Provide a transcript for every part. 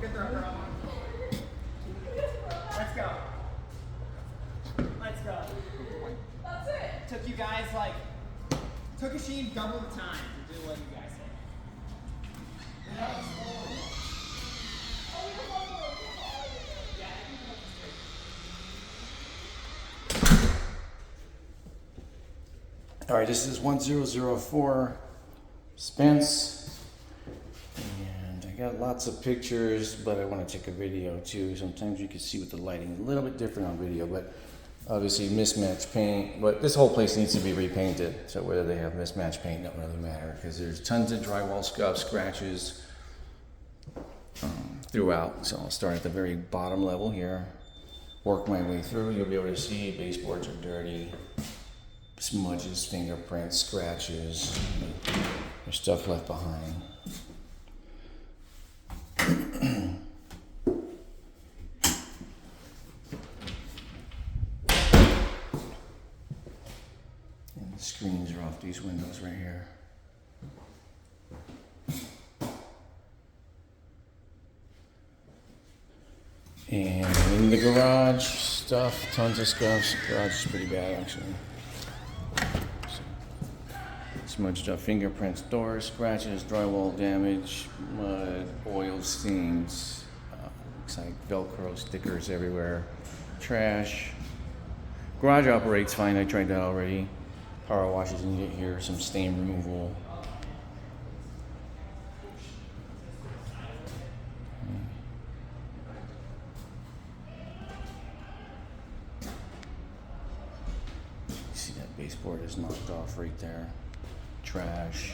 Good throw, girl. Let's go. Let's go. That's it. Took you guys like, took Asheen double the time to do what you guys did. All right, this is 1004 Spence, and I got lots of pictures, but I want to take a video too. Sometimes you can see with the lighting a little bit different on video, but obviously mismatched paint. But this whole place needs to be repainted, so whether they have mismatched paint doesn't really matter, because there's tons of drywall scuffs, scratches throughout. So I'll start at the very bottom level here, work my way through. You'll be able to see baseboards are dirty. Smudges, fingerprints, scratches, there's stuff left behind. And the screens are off these windows right here. And in the garage, stuff, tons of scuffs. The garage is pretty bad actually. Smudged up fingerprints, doors, scratches, drywall damage, mud, oil stains, looks like Velcro stickers everywhere, trash. Garage operates fine, I tried that already. Power wash is needed here, some stain removal. See that baseboard is knocked off right there. Trash.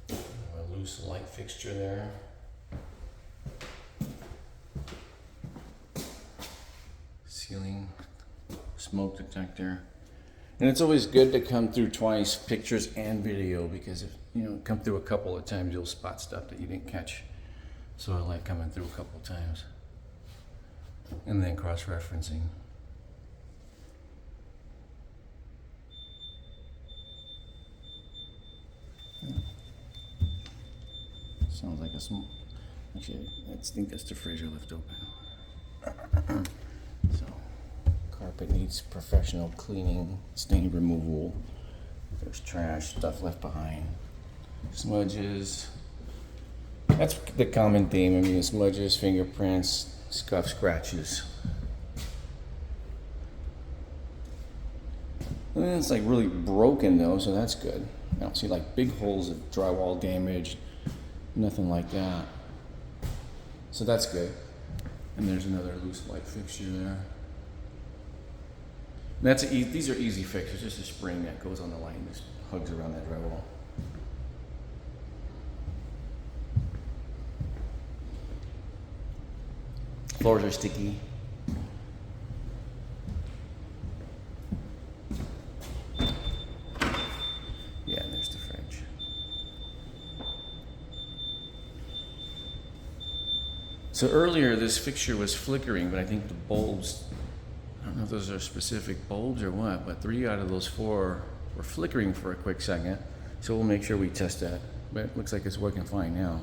A loose light fixture there. Ceiling, smoke detector. And it's always good to come through twice, pictures and video, because if you come through a couple of times, you'll spot stuff that you didn't catch. So I like coming through a couple of times and then cross-referencing. Sounds like a small. Actually, I think that's the fridge I left open. So, carpet needs professional cleaning, stain removal. There's trash, stuff left behind. Smudges. That's the common theme. I mean, smudges, fingerprints, scuff, scratches. And it's like really broken though, so that's good. I don't see like big holes of drywall damage, nothing like that. So that's good. And there's another loose light fixture there. And these are easy fixtures, just a spring that goes on the light and just hugs around that drywall. Floors are sticky. Yeah, there's the fridge. So earlier this fixture was flickering, but I think the bulbs, I don't know if those are specific bulbs or what, but 3 out of those 4 were flickering for a quick second. So we'll make sure we test that. But it looks like it's working fine now.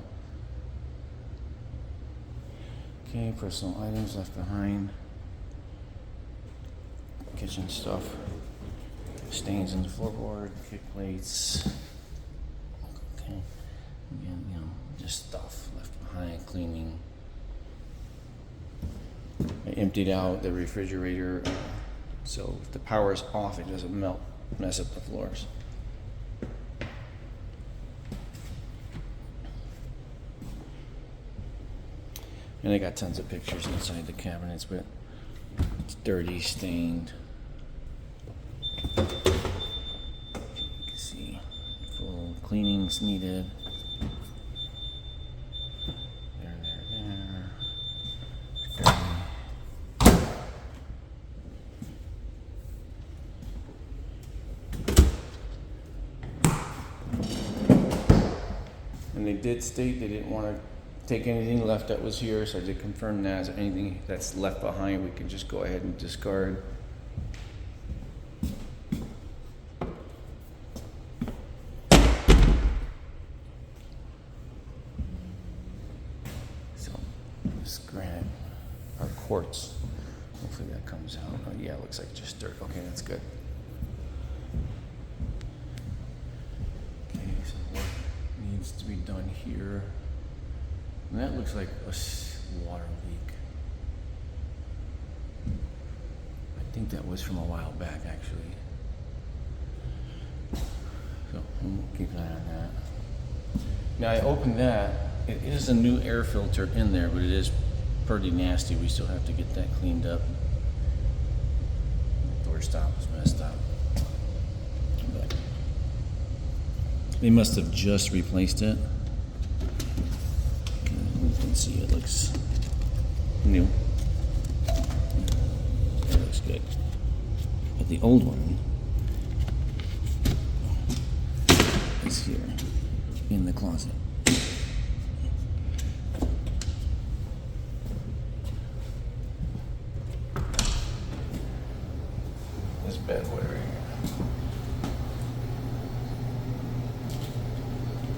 Okay, personal items left behind. Kitchen stuff. Stains in the floorboard, kick plates. Okay, again, just stuff left behind, cleaning. I emptied out the refrigerator, so if the power is off, it doesn't mess up the floors. And I got tons of pictures inside the cabinets, but it's dirty, stained. You can see full cleanings needed. There. did state they didn't want to take anything left that was here, so I did confirm that. So anything that's left behind, we can just go ahead and discard. So this granite or quartz, hopefully that comes out. Oh yeah, it looks like just dirt. Okay, that's good. Okay, so what needs to be done here? And that looks like a water leak. I think that was from a while back, actually. So we'll keep an eye on that. Now I opened that. It is a new air filter in there, but it is pretty nasty. We still have to get that cleaned up. The door stop is messed up. But they must have just replaced it. You can see it looks new. It looks good. But the old one is here in the closet. This bad boy right here.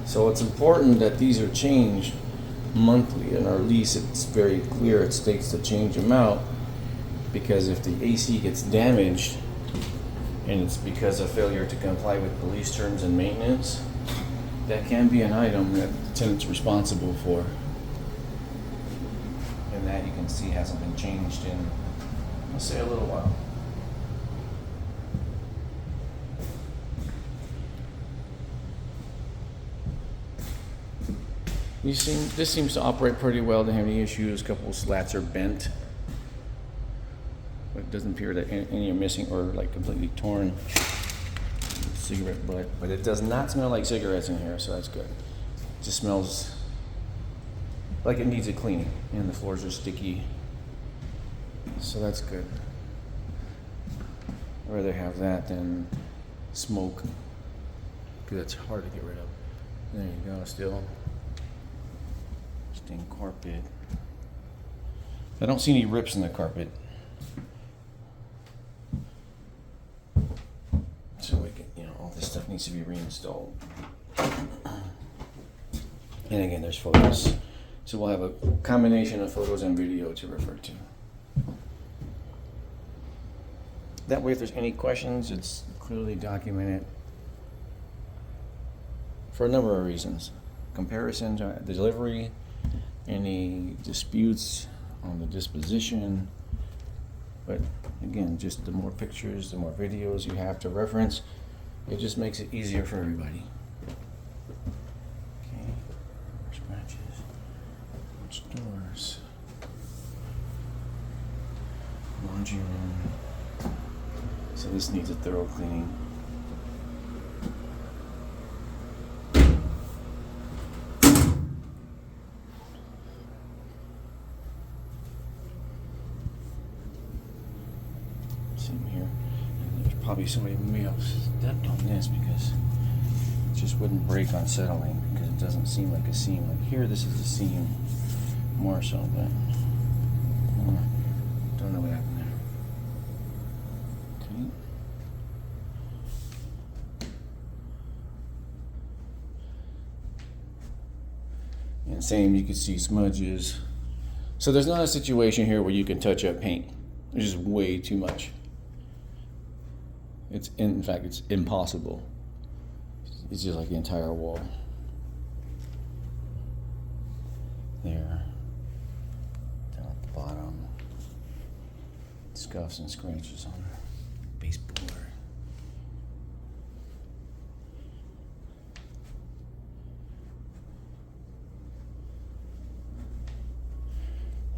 So it's important that these are changed monthly. In our lease, it's very clear, it states to change them out, because if the AC gets damaged and it's because of failure to comply with the lease terms and maintenance, that can be an item that the tenant's responsible for. And that, you can see, hasn't been changed in, let's say, a little while. This seems to operate pretty well. Don't have any issues. A couple of slats are bent, but it doesn't appear that any are missing or like completely torn. Cigarette butt, but it does not smell like cigarettes in here, so that's good. It just smells like it needs a cleaning, and the floors are sticky, so that's good. I'd rather have that than smoke, because it's hard to get rid of. There you go. Still. Stained carpet. I don't see any rips in the carpet. So we can, all this stuff needs to be reinstalled. And again, there's photos. So we'll have a combination of photos and video to refer to. That way, if there's any questions, it's clearly documented for a number of reasons. Comparisons, the delivery, any disputes on the disposition. But again, just the more pictures, the more videos you have to reference, it just makes it easier for everybody. Okay, scratches, doors, laundry room. So this needs a thorough cleaning. Here, and there's probably somebody may have stepped on this because it just wouldn't break on settling, because it doesn't seem like a seam. Like here, this is a seam more so, but don't know what happened there. Okay. And same, you can see smudges. So there's not a situation here where you can touch up paint. There's just way too much. In fact, it's impossible. It's just like the entire wall. There. Down at the bottom. Scuffs and scratches on the baseboard.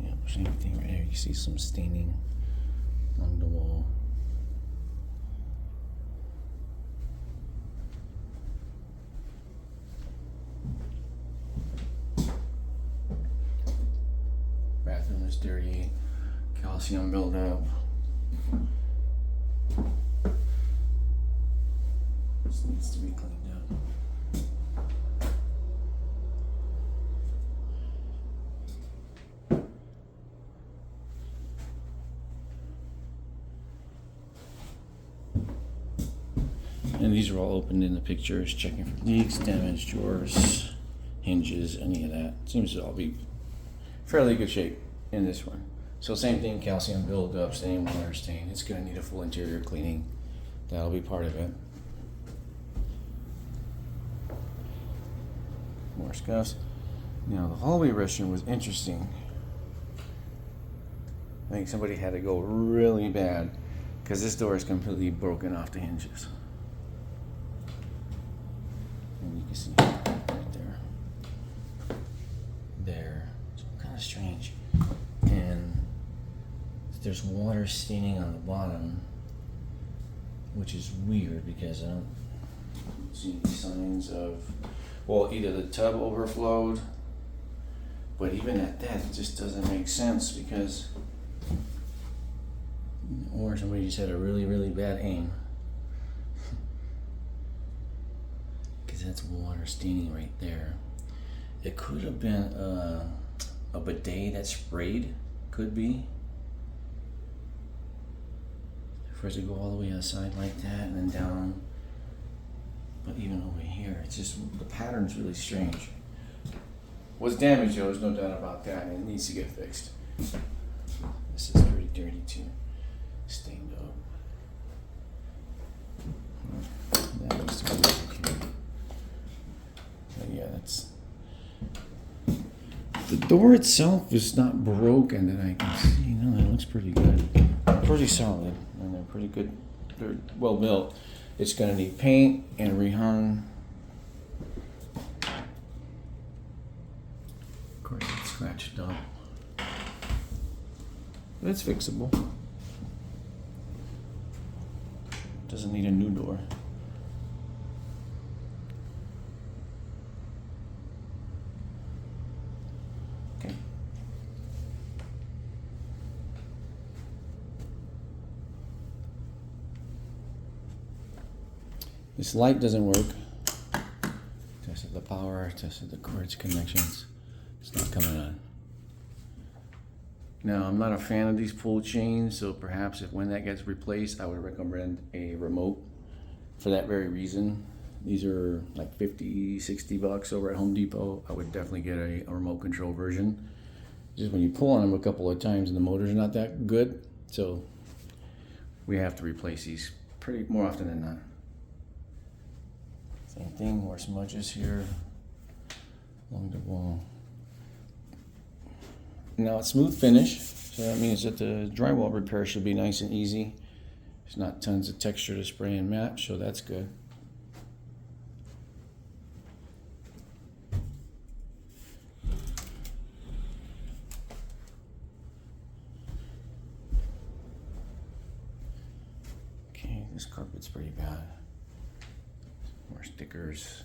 Yeah, same thing right here. You see some staining on the wall. Bathroom is dirty, calcium buildup. This needs to be cleaned up. And these are all opened in the pictures, checking for leaks, damage, drawers, hinges, any of that. Seems to all be fairly good shape in this one. So same thing, calcium buildup, stain, water stain. It's gonna need a full interior cleaning. That'll be part of it. More scuffs. Now the hallway restroom was interesting. I think somebody had to go really bad because this door is completely broken off the hinges. And you can see right there. There. It's kind of strange. And there's water staining on the bottom, which is weird because I don't see any signs of, well, either the tub overflowed, but even at that, it just doesn't make sense because, or somebody just had a really, really bad aim. Because that's water staining right there. It could have been a bidet that sprayed, could be. For it to go all the way outside like that and then down. But even over here, it's just, the pattern's really strange. What's damaged though, there's no doubt about that, and it needs to get fixed. This is pretty dirty too. Stained up. That needs to be okay. But yeah, that's... The door itself is not broken that I can see. No, it looks pretty good. Pretty solid, and they're pretty good. They're well built. It's going to need paint and rehung. Of course, it's scratched up. But it's fixable. Doesn't need a new door. Okay. This light doesn't work. Tested the power, tested the cords connections. It's not coming on. Now, I'm not a fan of these pull chains, so perhaps if when that gets replaced, I would recommend a remote for that very reason. These are like 50, 60 bucks over at Home Depot. I would definitely get a remote control version. Just when you pull on them a couple of times and the motor's not that good, so we have to replace these pretty more often than not. Same thing, more smudges here along the wall. Now it's smooth finish, so that means that the drywall repair should be nice and easy. There's not tons of texture to spray and match, so that's good. Okay, this carpet's pretty bad. More stickers.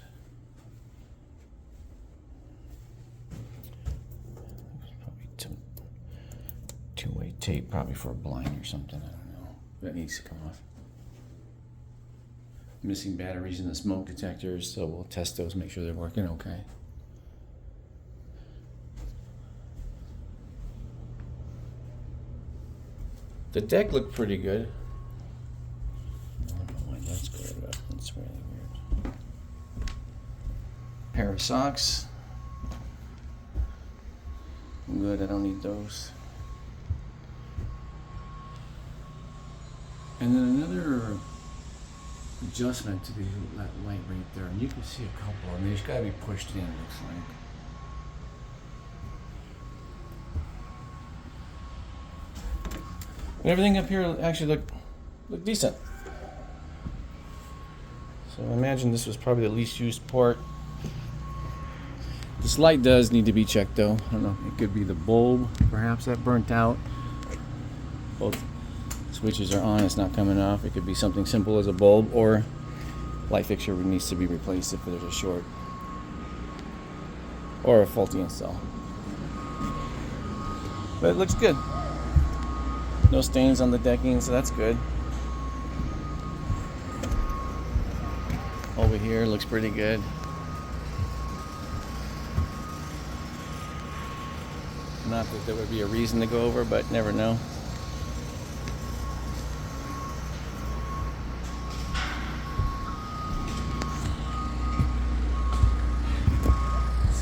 Probably some two-way tape, probably for a blind or something. I don't know. That needs to come off. Missing batteries in the smoke detectors, so we'll test those, make sure they're working okay. The deck looked pretty good. I don't know why that's good, but that's really weird. Pair of socks. Good, I don't need those. And then another adjustment to that light right there, and you can see a couple, and they've got to be pushed in, it looks like. And everything up here actually look decent. So I imagine this was probably the least used part. This light does need to be checked though. I don't know, it could be the bulb, perhaps that burnt out. Both switches are on, it's not coming off. It could be something simple as a bulb, or light fixture needs to be replaced if there's a short or a faulty install. But it looks good. No stains on the decking, so that's good. Over here looks pretty good. Not that there would be a reason to go over, but never know.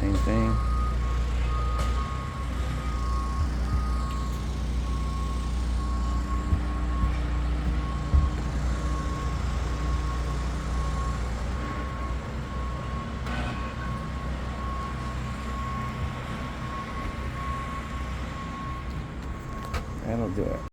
same thing. That'll do it.